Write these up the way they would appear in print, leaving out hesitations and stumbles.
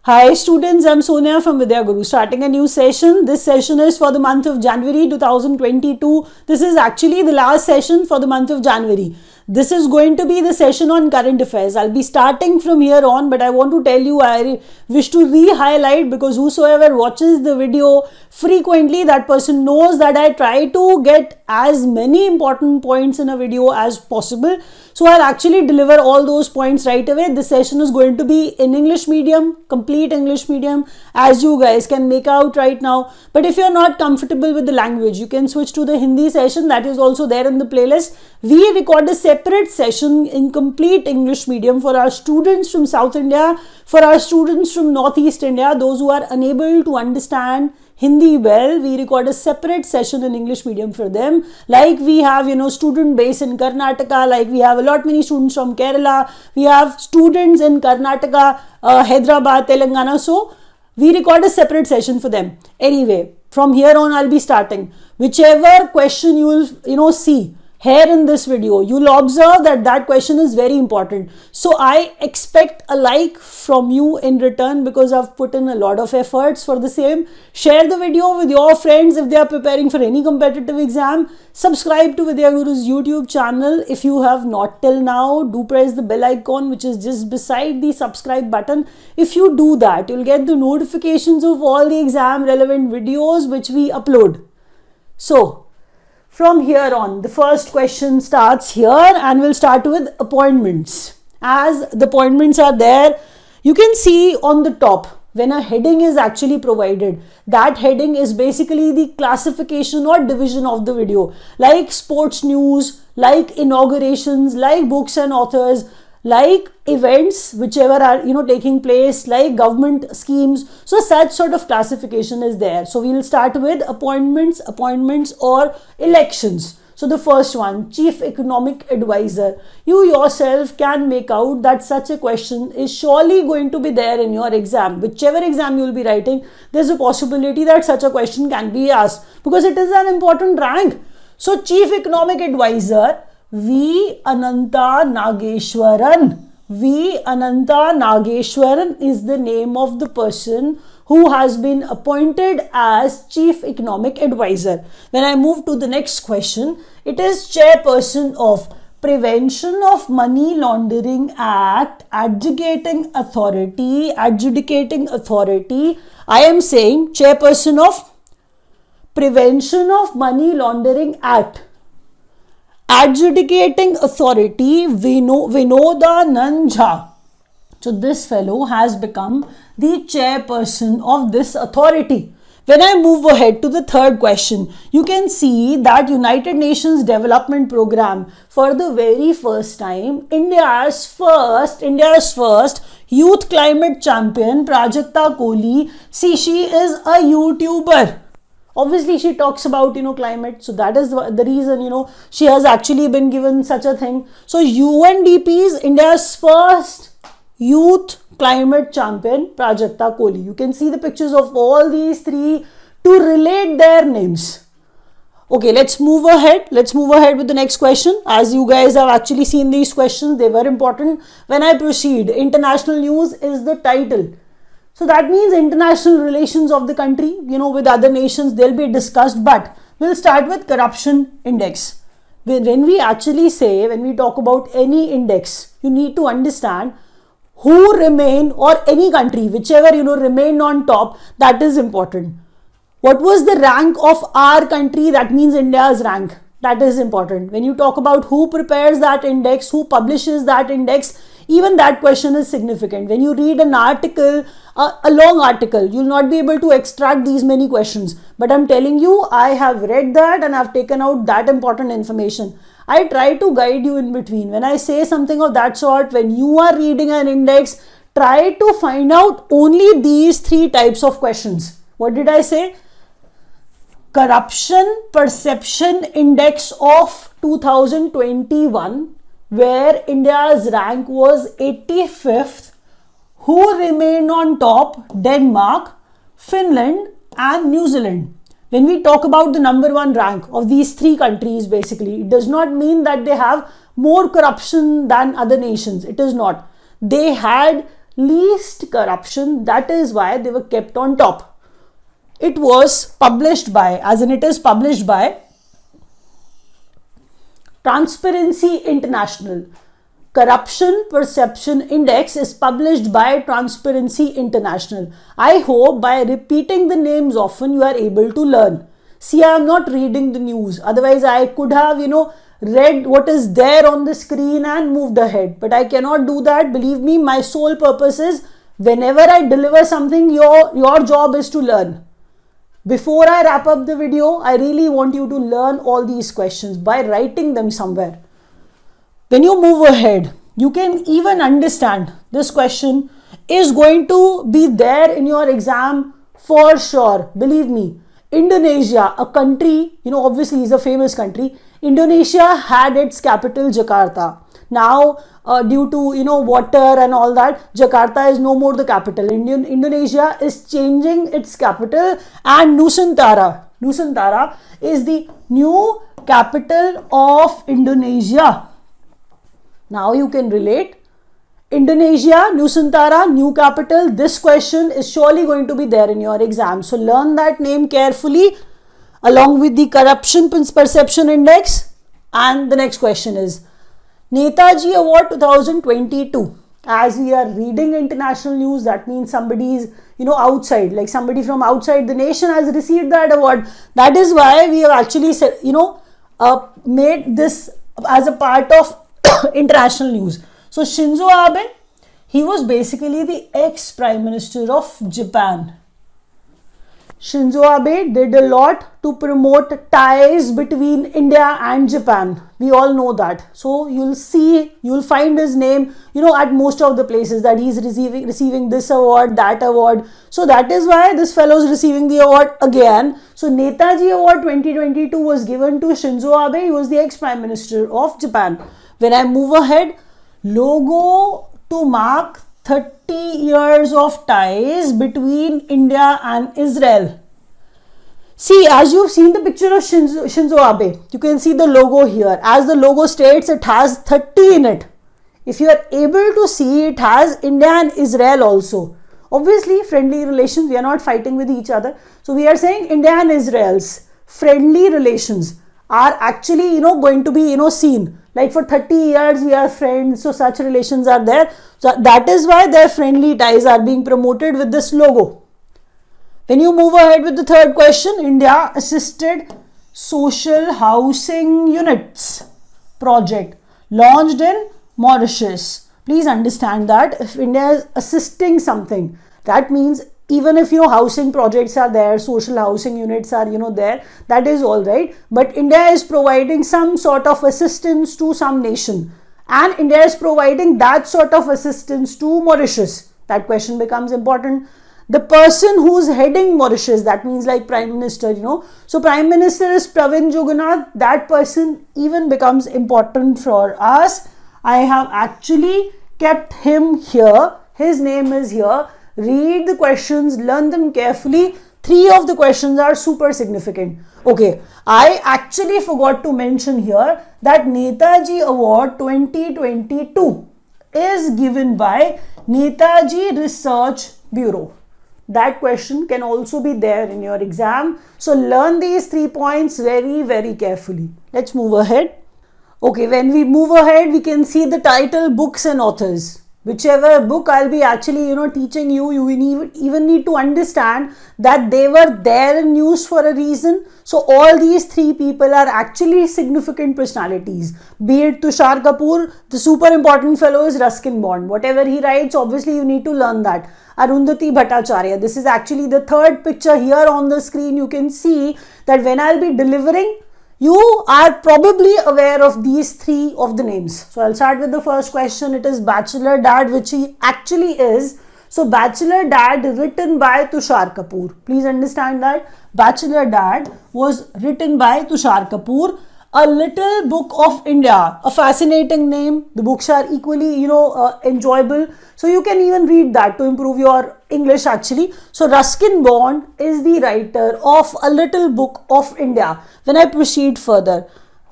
Hi students, I'm Sonia from Vidya Guru. Starting a new session. This session is for the month of January 2022. This is actually the last session for the month of January. This is going to be the session on current affairs. I'll be starting from here on, but I want to tell you, I wish to re-highlight, because whosoever watches the video frequently, that person knows that I try to get as many important points in a video as possible. So I'll actually deliver all those points right away. This session is going to be in English medium, complete English medium, as you guys can make out right now. But if you're not comfortable with the language, you can switch to the Hindi session. That is also there in the playlist. We record a separate session in complete English medium for our students from South India, for our students from Northeast India, those who are unable to understand Hindi well. We record a separate session in English medium for them. Like we have, student base in Karnataka, like we have a lot many students from Kerala, we have students in Karnataka, Hyderabad, Telangana. So we record a separate session for them. Anyway, from here on I'll be starting. Whichever question you will, see here in this video, you'll observe that that question is very important. So I expect a like from you in return, because I've put in a lot of efforts for the same. Share the video with your friends if they are preparing for any competitive exam. Subscribe to Vidya Guru's YouTube channel. If you have not till now, do press the bell icon which is just beside the subscribe button. If you do that, you'll get the notifications of all the exam relevant videos which we upload. So from here on, the first question starts here, and we'll start with appointments. As the appointments are there, you can see on the top when a heading is actually provided. That heading is basically the classification or division of the video, like sports news, like inaugurations, like books and authors, like events whichever are taking place, like government schemes. So such sort of classification is there. So we will start with appointments or elections. So the first one, Chief Economic Advisor. You yourself can make out that such a question is surely going to be there in your exam. Whichever exam you will be writing, there's a possibility that such a question can be asked, because it is an important rank. So Chief Economic Advisor, V. Ananta Nageshwaran. V. Ananta Nageshwaran is the name of the person who has been appointed as Chief Economic Advisor. When I move to the next question, it is Chairperson of Prevention of Money Laundering Act, Adjudicating Authority. I am saying Chairperson of Prevention of Money Laundering Act, Adjudicating Authority, Vinoda Nanja. So this fellow has become the chairperson of this authority. When I move ahead to the third question, you can see that United Nations Development Program, for the very first time, India's first youth climate champion, Prajakta Kohli. See, she is a YouTuber. Obviously, she talks about, climate. So that is the reason, she has actually been given such a thing. So UNDP is India's first youth climate champion, Prajakta Kohli. You can see the pictures of all these three to relate their names. Okay, let's move ahead. Let's move ahead with the next question. As you guys have actually seen these questions, they were important. When I proceed, international news is the title. So that means international relations of the country, with other nations, they'll be discussed. But we'll start with corruption index. When we talk about any index, you need to understand who remain, or any country, whichever, remain on top. That is important. What was the rank of our country? That means India's rank. That is important. When you talk about who prepares that index, who publishes that index, even that question is significant. When you read an article, a long article, you'll not be able to extract these many questions. But I'm telling you, I have read that and I've taken out that important information. I try to guide you in between. When I say something of that sort, when you are reading an index, try to find out only these three types of questions. What did I say? Corruption Perception Index of 2021, where India's rank was 85th. Who remained on top? Denmark, Finland and New Zealand. When we talk about the number one rank of these three countries, basically, it does not mean that they have more corruption than other nations. It is not. They had least corruption. That is why they were kept on top. It was published by, as in it is published by Transparency International. Corruption Perception Index is published by Transparency International. I hope by repeating the names often you are able to learn. See, I am not reading the news. Otherwise, I could have, read what is there on the screen and moved ahead. But I cannot do that. Believe me, my sole purpose is whenever I deliver something, your job is to learn. Before I wrap up the video, I really want you to learn all these questions by writing them somewhere. When you move ahead, you can even understand this question is going to be there in your exam for sure. Believe me, Indonesia, a country, obviously is a famous country. Indonesia had its capital Jakarta. Now, due to, water and all that, Jakarta is no more the capital. Indonesia is changing its capital, and Nusantara is the new capital of Indonesia. Now you can relate. Indonesia, Nusantara, new capital. This question is surely going to be there in your exam. So learn that name carefully along with the Corruption Perception Index. And the next question is Netaji Award 2022. As we are reading international news, that means somebody is, outside, like somebody from outside the nation has received that award. That is why we have actually, made this as a part of international news. So Shinzo Abe, he was basically the ex-Prime Minister of Japan. Shinzo Abe did a lot to promote ties between India and Japan. We all know that. So you'll find his name, at most of the places that he's receiving this award, that award. So that is why this fellow is receiving the award again. So Netaji Award 2022 was given to Shinzo Abe. He was the ex-Prime Minister of Japan. When I move ahead, logo to mark 30 years of ties between India and Israel. See, as you've seen the picture of Shinzo Abe, you can see the logo here. As the logo states, it has 30 in it. If you are able to see, it has India and Israel also. Obviously, friendly relations, we are not fighting with each other. So we are saying India and Israel's friendly relations are actually, going to be, seen. Like for 30 years, we are friends, so such relations are there. So that is why their friendly ties are being promoted with this logo. When you move ahead with the third question, India assisted social housing units project launched in Mauritius. Please understand that if India is assisting something, that means even if housing projects are there, social housing units are there, that is all right. But India is providing some sort of assistance to some nation, and India is providing that sort of assistance to Mauritius. That question becomes important. The person who's heading Mauritius, that means like Prime Minister, So Prime Minister is Pravin Jugnauth. That person even becomes important for us. I have actually kept him here. His name is here. Read the questions, learn them carefully. 3 of the questions are super significant. Okay, I actually forgot to mention here that Netaji Award 2022 is given by Netaji Research Bureau. That question can also be there in your exam. So learn these 3 points very, very carefully. Let's move ahead. Okay, when we move ahead, we can see the title, books and authors. Whichever book I'll be actually, teaching you, you even need to understand that they were there in news for a reason. So all these 3 people are actually significant personalities. Be it Tushar Kapoor, the super important fellow is Ruskin Bond. Whatever he writes, obviously you need to learn that. Arundhati Bhattacharya. This is actually the third picture here on the screen. You can see that when I'll be delivering, you are probably aware of these 3 of the names. So I'll start with the first question. It is Bachelor Dad, which he actually is. So Bachelor Dad written by Tushar Kapoor. Please understand that Bachelor Dad was written by Tushar Kapoor. A Little Book of India, a fascinating name. The books are equally, enjoyable. So you can even read that to improve your English actually. So Ruskin Bond is the writer of A Little Book of India. When I proceed further,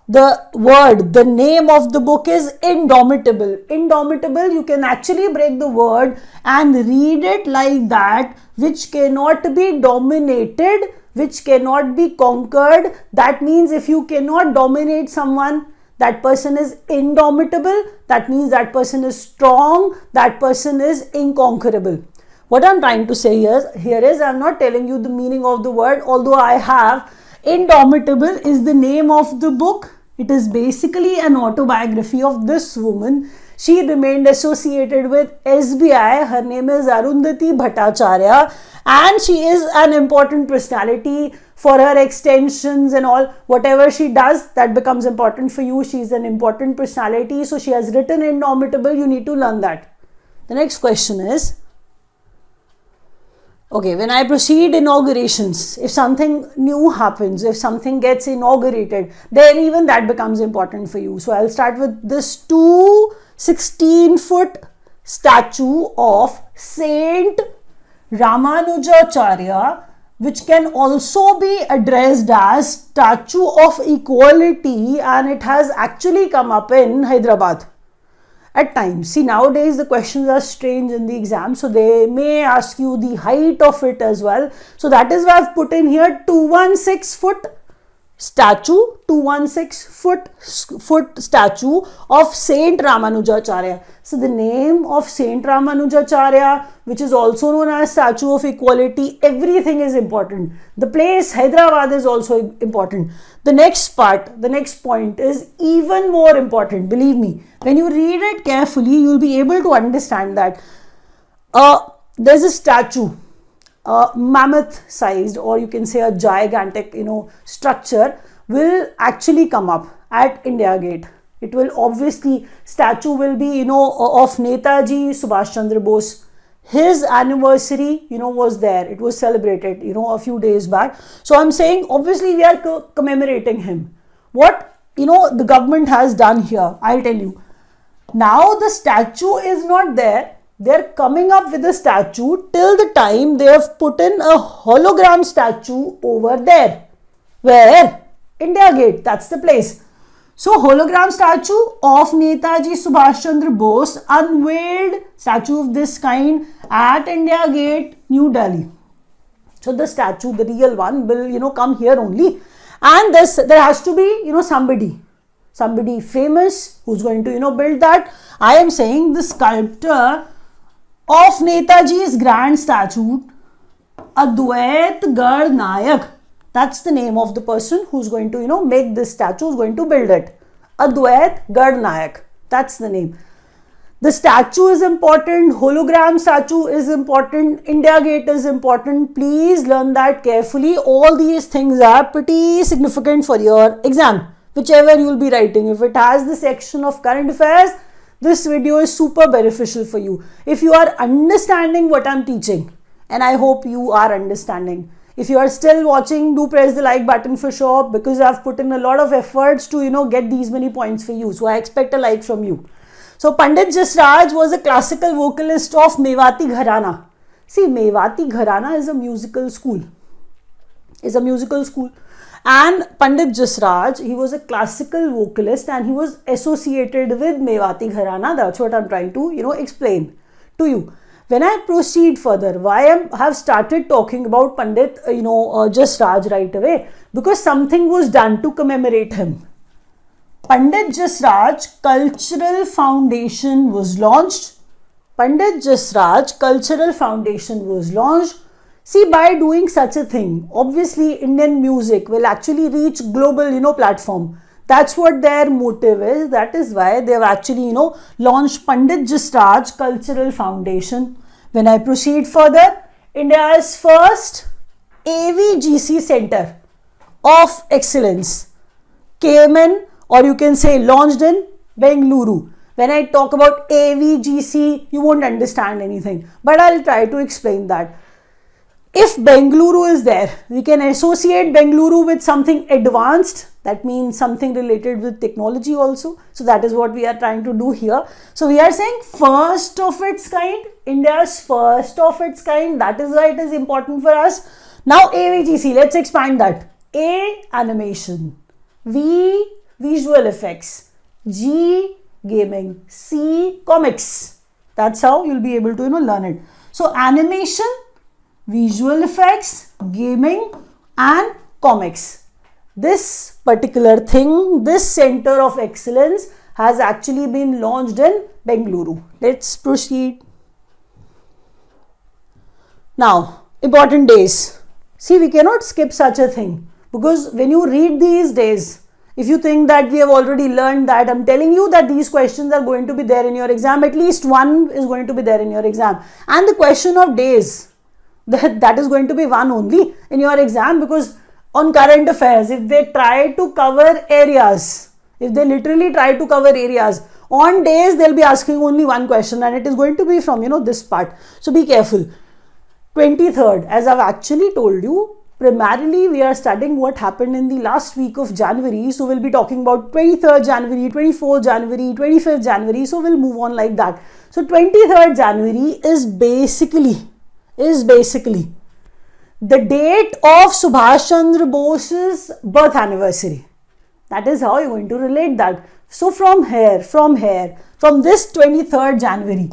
the name of the book is Indomitable. Indomitable, you can actually break the word and read it like that, which cannot be dominated, which cannot be conquered. That means if you cannot dominate someone, that person is indomitable. That means that person is strong, that person is inconquerable. What I'm trying to say here is I'm not telling you the meaning of the word, although I have. Indomitable is the name of the book. It is basically an autobiography of this woman. She remained associated with SBI. Her name is Arundhati Bhattacharya, and she is an important personality for her extensions and all. Whatever she does, that becomes important for you. She is an important personality. So she has written Indomitable. You need to learn that. The next question is, okay, when I proceed inaugurations, if something new happens, if something gets inaugurated, then even that becomes important for you. So I'll start with this 216-foot statue of Saint Ramanujacharya, which can also be addressed as Statue of Equality, and it has actually come up in Hyderabad at times. See, nowadays the questions are strange in the exam, so they may ask you the height of it as well. So that is why I've put in here 216-foot statue, 216-foot statue of Saint Ramanujacharya. So the name of Saint Ramanujacharya, which is also known as Statue of Equality, everything is important. The place Hyderabad is also important. The next part, the next point is even more important. Believe me, when you read it carefully, you'll be able to understand that there's a statue, mammoth sized, or you can say a gigantic, structure will actually come up at India Gate. It will obviously, statue will be, of Netaji Subhash Chandra Bose. His anniversary, was there. It was celebrated, a few days back. So I'm saying, obviously, we are commemorating him. What, the government has done here, I'll tell you. Now the statue is not there. They're coming up with a statue till the time they have put in a hologram statue over there. Where? India Gate, that's the place. So hologram statue of Netaji Subhash Chandra Bose, unveiled statue of this kind at India Gate, New Delhi. So the statue, the real one, will come here only, and there has to be somebody famous who's going to build that. I am saying the sculptor of Netaji's grand statue, Advait Gad Nayak. That's the name of the person who's going to, make this statue, who's going to build it. Advait Gad Nayak. That's the name. The statue is important. Hologram statue is important. India Gate is important. Please learn that carefully. All these things are pretty significant for your exam, whichever you will be writing. If it has the section of current affairs, this video is super beneficial for you. If you are understanding what I'm teaching, and I hope you are understanding. If you are still watching, do press the like button for sure, because I've put in a lot of efforts to, get these many points for you. So I expect a like from you. So Pandit Jasraj was a classical vocalist of Mewati Gharana. See, Mewati Gharana is a musical school. And Pandit Jasraj, he was a classical vocalist and he was associated with Mewati Gharana. That's what I'm trying to, explain to you. When I proceed further, why I have started talking about Pandit, Jasraj right away? Because something was done to commemorate him. Pandit Jasraj Cultural Foundation was launched. See, by doing such a thing, obviously Indian music will actually reach global, platform. That's what their motive is. That is why they have actually, launched Pandit Jasraj Cultural Foundation. When I proceed further, India's first AVGC Center of Excellence came in, or you can say launched in Bengaluru. When I talk about AVGC, you won't understand anything, but I'll try to explain that. If Bengaluru is there, we can associate Bengaluru with something advanced. That means something related with technology also. So that is what we are trying to do here. So we are saying first of its kind, India's first of its kind. That is why it is important for us. Now AVGC, let's expand that. A, animation. V, visual effects. G, gaming. C, comics. That's how you'll be able to learn it. So animation, visual effects, gaming and comics. This particular thing, this center of excellence has actually been launched in Bengaluru. Let's proceed. Now, important days. See, we cannot skip such a thing, because when you read these days, if you think that we have already learned that, I'm telling you that these questions are going to be there in your exam. At least one is going to be there in your exam. And the question of days, that is going to be one only in your exam, because on current affairs, if they try to cover areas, if they literally try to cover areas, on days they'll be asking only one question, and it is going to be from this part. So be careful. 23rd, as I've actually told you, primarily we are studying what happened in the last week of January. So we'll be talking about 23rd January, 24th January, 25th January. So we'll move on like that. So 23rd January is basically the date of Subhash Chandra Bose's birth anniversary. That is how you're going to relate that. So from this 23rd January,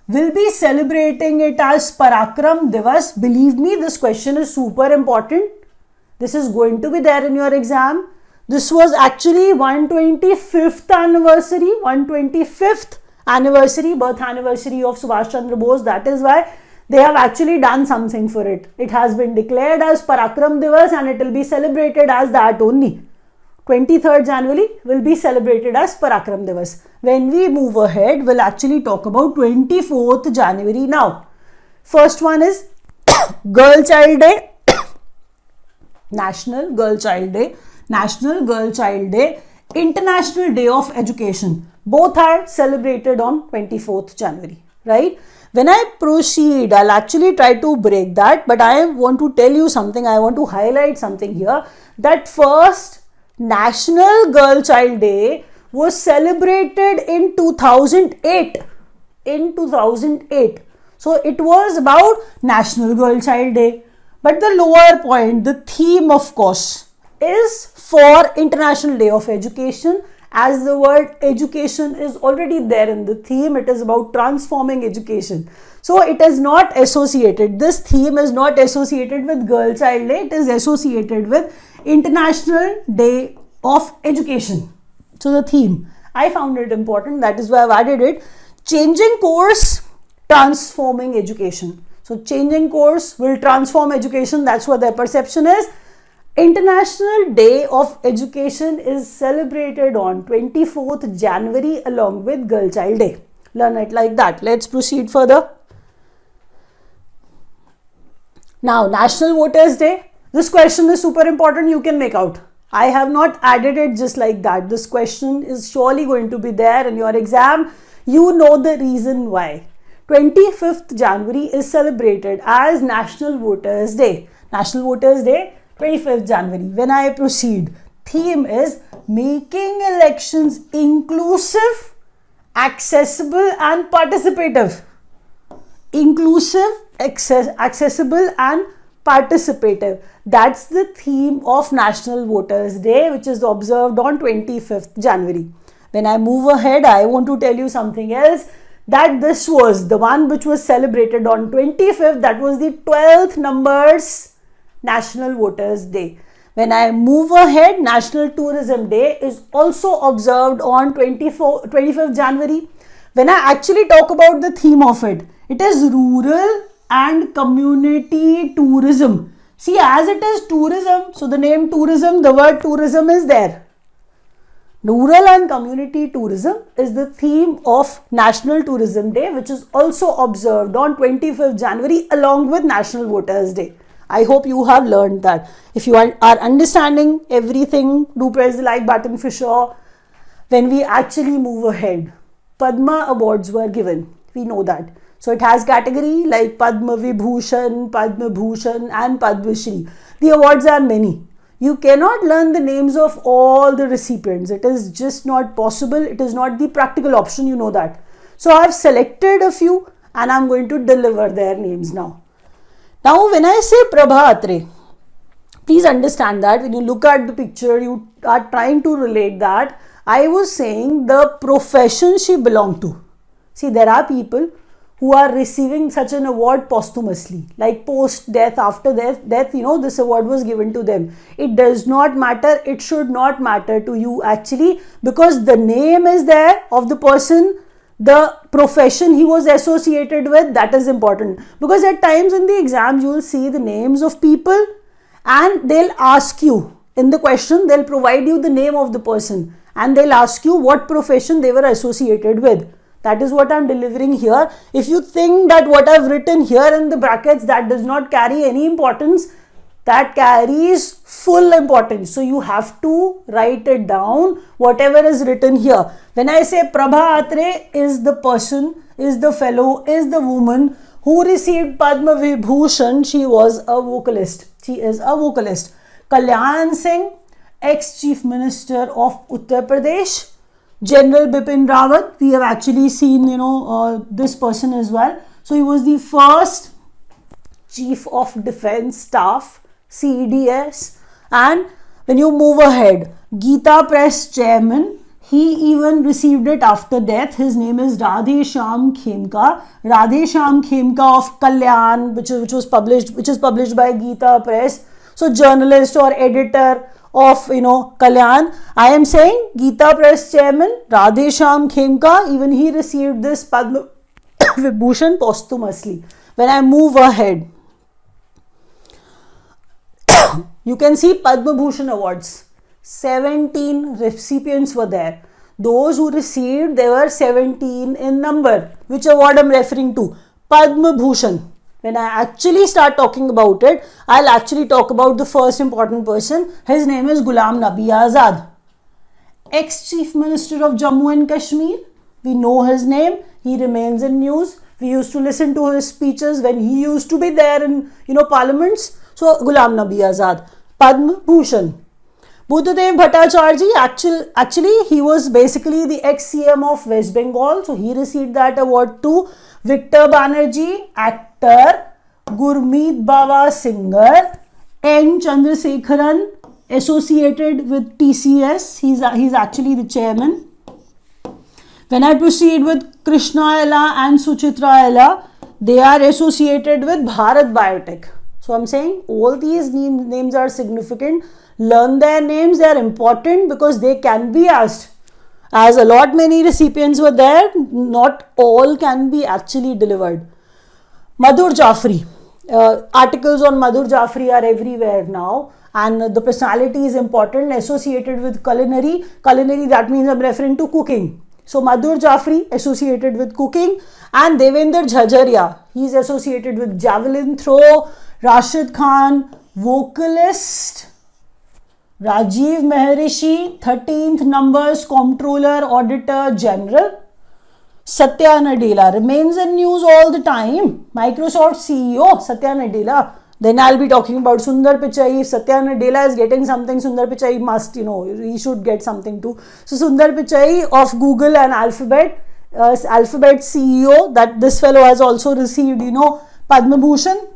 we'll be celebrating it as Parakram Divas. Believe me, this question is super important. This is going to be there in your exam. This was actually 125th anniversary, birth anniversary of Subhash Chandra Bose. That is why they have actually done something for it. It has been declared as Parakram Divas and it will be celebrated as that only. 23rd January will be celebrated as Parakram Divas. When we move ahead, we'll actually talk about 24th January now. First one is Girl Child Day, National Girl Child Day, National Girl Child Day, International Day of Education. Both are celebrated on 24th January, right? When I proceed, I'll actually try to break that, but I want to tell you something. I want to highlight something here, that first National Girl Child Day was celebrated in 2008. So it was about National Girl Child Day. But the lower point, the theme of course, is for International Day of Education. As the word education is already there in the theme, it is about transforming education. So it is not associated, this theme is not associated with Girl Child Day, it is associated with International Day of Education. So the theme, I found it important, that is why I've added it. Changing course, transforming education. So changing course will transform education, that's what their perception is. International Day of Education is celebrated on 24th January along with Girl Child Day. Learn it like that. Let's proceed further. Now, National Voters Day. This question is super important, you can make out. I have not added it just like that. This question is surely going to be there in your exam. You know the reason why. 25th January is celebrated as National Voters Day. National Voters Day, 25th January. When I proceed, theme is making elections inclusive, accessible and participative. Inclusive, accessible and participative. That's the theme of National Voters Day, which is observed on 25th January. When I move ahead, I want to tell you something else, that this was the one which was celebrated on 25th, that was the 12th numbers National Voters Day. When I move ahead, National Tourism Day is also observed on 25th January. When I actually talk about the theme of it, it is rural and community tourism. See, as it is tourism, so the name tourism, the word tourism is there. Rural and community tourism is the theme of National Tourism Day, which is also observed on 25th January along with National Voters Day. I hope you have learned that. If you are understanding everything, do press the like button for sure. When we actually move ahead, Padma Awards were given. We know that. So it has category like Padmabhushan, Padmabhushan and Padma Shri. The awards are many. You cannot learn the names of all the recipients. It is just not possible. It is not the practical option, you know that. So I have selected a few and I am going to deliver their names now. Now when I say Prabha Atre, Please understand that when you look at the picture, you are trying to relate that. I was saying the profession she belonged to. See, there are people who are receiving such an award posthumously, like post death, after death, this award was given to them. It does not matter, it should not matter to you actually, because the name is there of the person, the profession he was associated with, that is important. Because at times in the exams you will see the names of people and they'll ask you in the question, they'll provide you the name of the person and they'll ask you what profession they were associated with. That is what I'm delivering here. If you think that what I've written here in the brackets, that does not carry any importance, that carries full importance. So you have to write it down, whatever is written here. When I say Prabha Atre is the person, is the fellow, is the woman who received Padmabhushan, she was a vocalist. She is a vocalist. Kalyan Singh, ex-Chief Minister of Uttar Pradesh. General Bipin Rawat, we have actually seen, this person as well. So he was the first Chief of Defence Staff, CDS. And when you move ahead, Geeta Press Chairman, he even received it after death. His name is Radhe Shyam Khemka. Radhe Shyam Khemka of Kalyan, which is published by Geeta Press. So journalist or editor of Kalyan. I am saying Geeta Press Chairman Radhe Shyam Khemka, even he received this Padma Vibhushan posthumously. When I move ahead, you can see Padmabhushan Awards. 17 recipients were there. Those who received, they were 17 in number. Which award I'm referring to? Padmabhushan. When I actually start talking about it, I'll actually talk about the first important person. His name is Ghulam Nabi Azad. Ex-Chief Minister of Jammu and Kashmir. We know his name. He remains in news. We used to listen to his speeches when he used to be there in, parliaments. So, Ghulam Nabi Azad. Padmabhushan. Buddhadev Bhattacharya, actually he was basically the ex-CM of West Bengal. So, he received that award too. Victor Banerjee, actor. Gurmeet Bawa, singer. N. Chandrasekharan, associated with TCS. He's actually the chairman. When I proceed with Krishna Ella and Suchitra Ella, they are associated with Bharat Biotech. So I'm saying all these names are significant. Learn their names, they are important because they can be asked. As a lot many recipients were there, not all can be actually delivered. Madhur Jaffrey. Articles on Madhur Jaffrey are everywhere now, and the personality is important, associated with culinary. Culinary, that means I'm referring to cooking. So Madhur Jaffrey associated with cooking, and Devendra Jhajaria, he is associated with javelin throw. Rashid Khan, vocalist. Rajiv Maharishi, 13th numbers, Comptroller, Auditor General. Satya Nadella remains in news all the time. Microsoft CEO, Satya Nadella. Then I'll be talking about Sundar Pichai. If Satya Nadella is getting something, Sundar Pichai must, he should get something too. So Sundar Pichai of Google and Alphabet CEO, that this fellow has also received, Padmabhushan.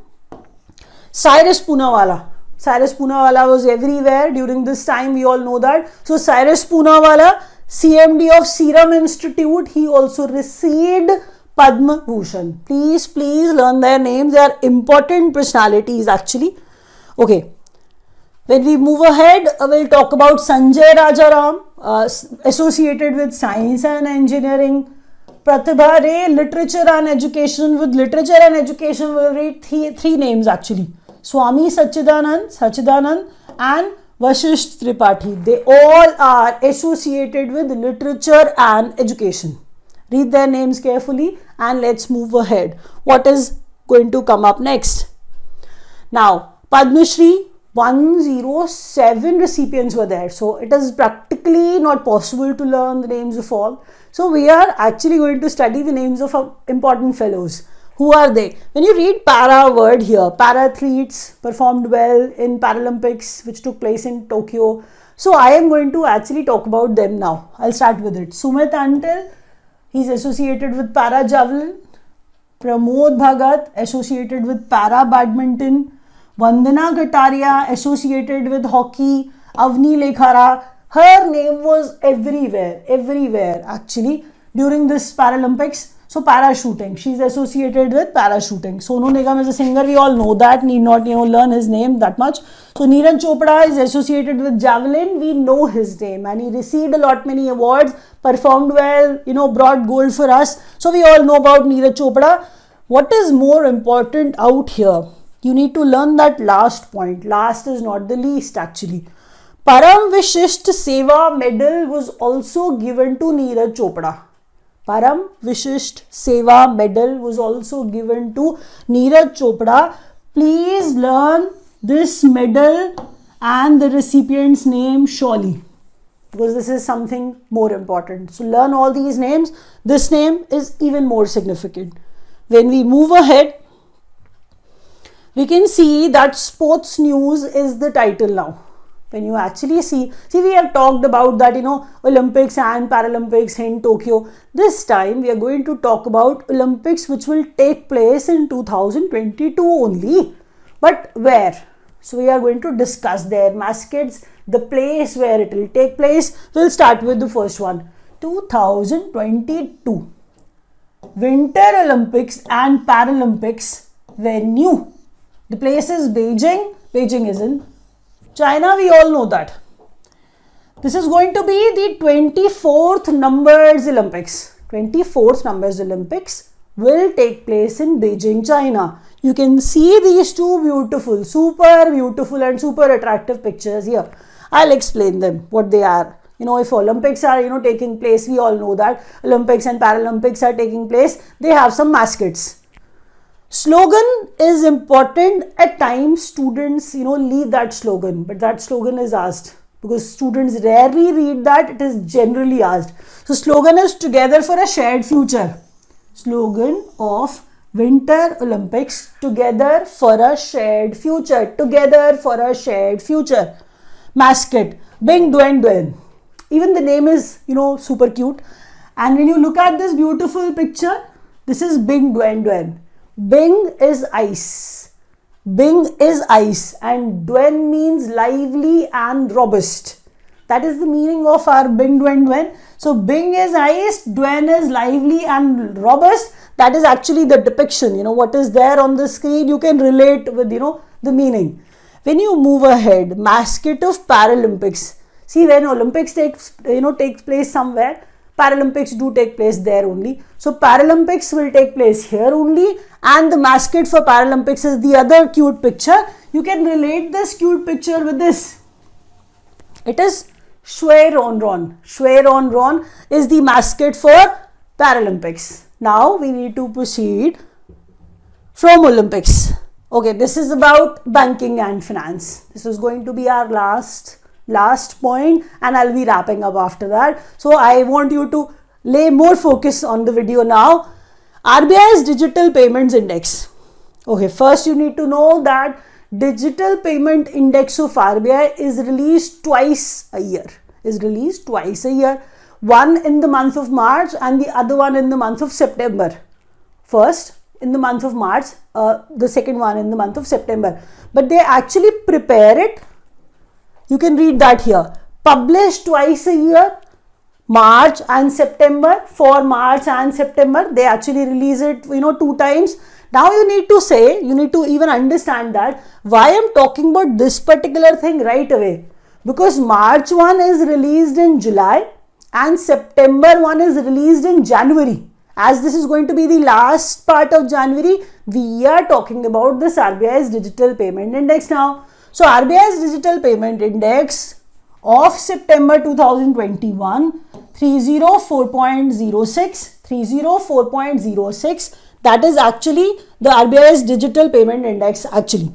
Cyrus Poonawalla. Cyrus Poonawalla was everywhere during this time, we all know that. So Cyrus Poonawalla, CMD of Serum Institute, he also received Padmabhushan. Please learn their names. They are important personalities actually. Okay. When we move ahead, we'll talk about Sanjay Rajaram, associated with Science and Engineering. Pratibha Ray, Literature and Education. With Literature and Education, we'll read three names actually. Swami Sachidanand and Vashisht Tripathi. They all are associated with literature and education. Read their names carefully and let's move ahead. What is going to come up next? Now, Padma Shri, 107 recipients were there. So, it is practically not possible to learn the names of all. So, we are actually going to study the names of important fellows. Who are they? When you read para word here, para athletes performed well in Paralympics, which took place in Tokyo. So, I am going to actually talk about them now. I'll start with it. Sumit Antil, he's associated with para javelin. Pramod Bhagat, associated with para badminton. Vandana Kataria associated with hockey, Avni Lekhara, her name was everywhere actually during this Paralympics. So parachuting, she's associated with parachuting. Sonu Nigam is a singer, we all know that, need not learn his name that much. So Neeraj Chopra is associated with javelin, we know his name, and he received many awards, performed well, brought gold for us. So we all know about Neeraj Chopra. What is more important out here? You need to learn that last point. Last is not the least actually. Param Vishisht Seva medal was also given to Neeraj Chopra. Param Vishisht Seva medal was also given to Neeraj Chopra. Please learn this medal and the recipient's name surely, because this is something more important. So learn all these names. This name is even more significant. When we move ahead, we can see that sports news is the title now. When you actually see we have talked about that, Olympics and Paralympics in Tokyo. This time we are going to talk about Olympics which will take place in 2022 only. But where? So we are going to discuss their mascots, the place where it will take place. We'll start with the first one. 2022. Winter Olympics and Paralympics venue. The place is Beijing. Beijing is in China, we all know that. This is going to be the 24th numbers Olympics. 24th numbers Olympics will take place in Beijing, China. You can see these two beautiful, super beautiful and super attractive pictures here. I'll explain them, what they are. If Olympics are, taking place, we all know that Olympics and Paralympics are taking place. They have some mascots. Slogan is important. At times students leave that slogan, but that slogan is asked because students rarely read that. It is generally asked. So slogan is together for a shared future. Slogan of Winter Olympics, together for a shared future. Together for a shared future. Mascot Bing Duen Duen. Even the name is super cute. And when you look at this beautiful picture, this is Bing Duen Duen. Bing is ice. Bing is ice and Duen means lively and robust. That is the meaning of our Bing Duen Duen. So Bing is ice, Duen is lively and robust. That is actually the depiction. What is there on the screen, you can relate with the meaning. When you move ahead, mascot of Paralympics. See, when Olympics takes place somewhere, Paralympics do take place there only. So Paralympics will take place here only, and the mascot for Paralympics is the other cute picture. You can relate this cute picture with this. It is Shui Ron Ron. Shui Ron Ron is the mascot for Paralympics. Now we need to proceed from Olympics. Okay, this is about banking and finance. This is going to be our last point, and I'll be wrapping up after that. So I want you to lay more focus on the video now. RBI's Digital Payments Index. Okay, first you need to know that Digital Payment Index of RBI is released twice a year. One in the month of March and the other one in the month of September. First in the month of March, the second one in the month of September. But they actually prepare it. You can read that here. Published twice a year, March and September. For March and September, they actually release it, 2 times. Now you need to even understand that why I'm talking about this particular thing right away. Because March one is released in July and September one is released in January. As this is going to be the last part of January, we are talking about this RBI's Digital Payment Index now. So RBI's Digital Payment Index of September 2021, 304.06, that is actually the RBI's Digital Payment Index actually.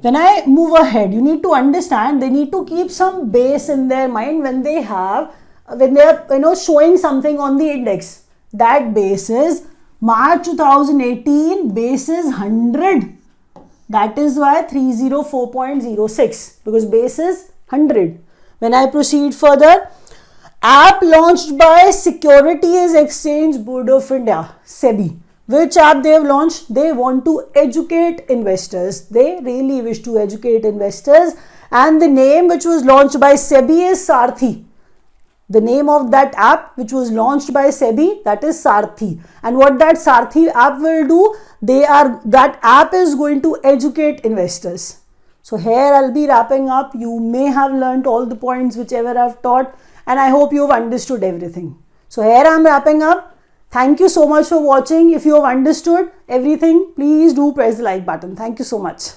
When I move ahead, you need to understand, they need to keep some base in their mind when they are showing something on the index. That base is March 2018, base is 100. That is why 304.06, because base is 100. When I proceed further, app launched by Securities Exchange Board of India, SEBI. Which app they have launched? They want to educate investors. They really wish to educate investors. And the name which was launched by SEBI is Sarthi. The name of that app which was launched by SEBI, that is Sarthi. And what that Sarthi app will do, that app is going to educate investors. So here I'll be wrapping up. You may have learned all the points whichever I've taught, and I hope you've understood everything. So here I'm wrapping up. Thank you so much for watching. If you have understood everything, please do press the like button. Thank you so much.